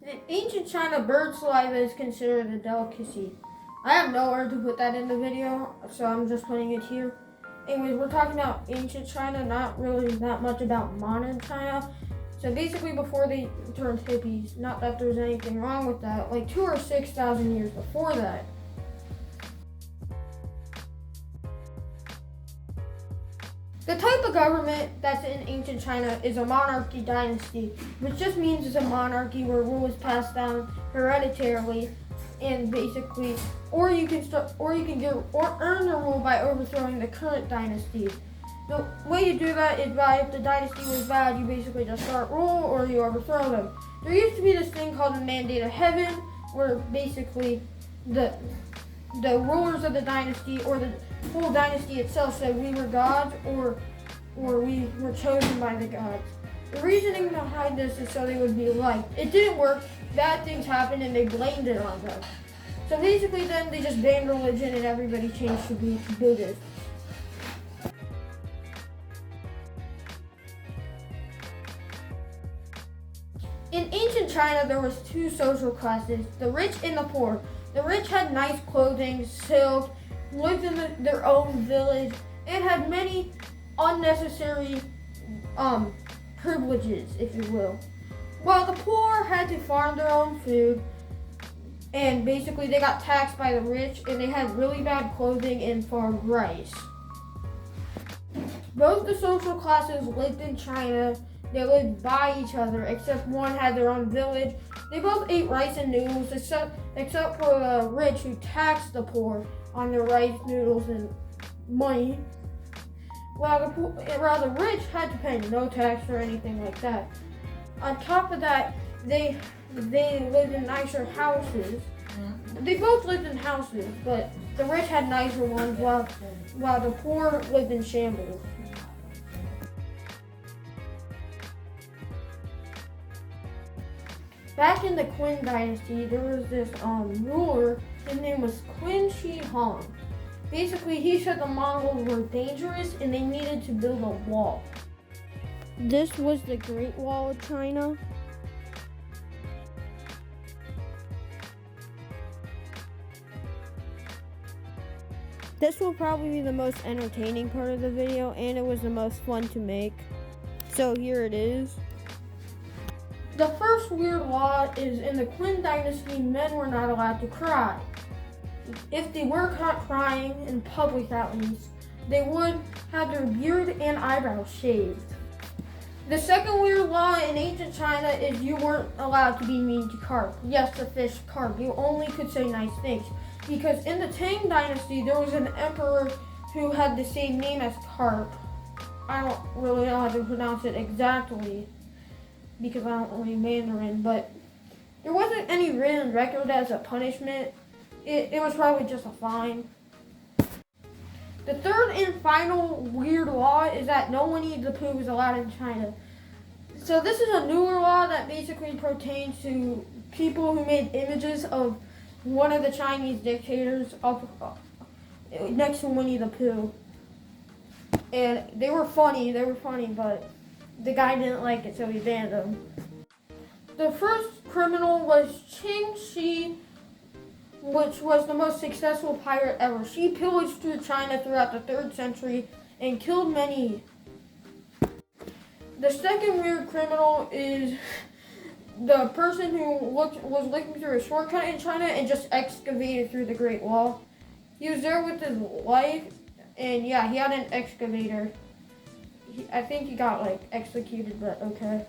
In ancient China, bird saliva is considered a delicacy. I have nowhere to put that in the video, so I'm just putting it here. Anyways, we're talking about ancient China, not really that much about modern China. So basically before they turned hippies, not that there's anything wrong with that, like 2,000 or 6,000 years before that. The type of government that's in ancient China is a monarchy dynasty, which just means it's a monarchy where rule is passed down hereditarily, and basically, or you can earn the rule by overthrowing the current dynasty. The way you do that is by, if the dynasty was bad, you basically just start rule or you overthrow them. There used to be this thing called the Mandate of Heaven, where basically the rulers of the dynasty or the whole dynasty itself said we were gods or we were chosen by the gods. The reasoning behind this is so they would be liked. It didn't work. Bad things happened and they blamed it on them. So basically then they just banned religion and everybody changed to be Buddhist. In ancient China, there was two social classes, the rich and the poor. The rich had nice clothing, silk, lived in their own village, and had many unnecessary privileges, if you will. While the poor had to farm their own food, and basically they got taxed by the rich, and they had really bad clothing and farmed rice. Both the social classes lived in China. They lived by each other, except one had their own village. They both ate rice and noodles, except for the rich who taxed the poor on their rice, noodles, and money, while the rich had to pay no tax or anything like that. On top of that, they lived in nicer houses. They both lived in houses, but the rich had nicer ones, while the poor lived in shambles. Back in the Qin dynasty, there was this ruler. His name was Qin Shi Huang. Basically, he said the Mongols were dangerous and they needed to build a wall. This was the Great Wall of China. This will probably be the most entertaining part of the video, and it was the most fun to make. So here it is. The first weird law is in the Qin dynasty, men were not allowed to cry. If they were caught crying in public at least, they would have their beard and eyebrows shaved. The second weird law in ancient China is you weren't allowed to be mean to carp. Yes, the fish carp. You only could say nice things. Because in the Tang dynasty, there was an emperor who had the same name as carp. I don't really know how to pronounce it exactly, because I don't read Mandarin, but there wasn't any written record as a punishment. It was probably just a fine. The third and final weird law is that no Winnie the Pooh is allowed in China. So this is a newer law that basically pertains to people who made images of one of the Chinese dictators up next to Winnie the Pooh. And they were funny, but the guy didn't like it, so he banned them. The first criminal was Qing Shi, which was the most successful pirate ever. She pillaged through China throughout the 3rd century and killed many. The second weird criminal is the person who was looking through a shortcut in China and just excavated through the Great Wall. He was there with his wife, and yeah, he had an excavator. I think he got executed, but okay.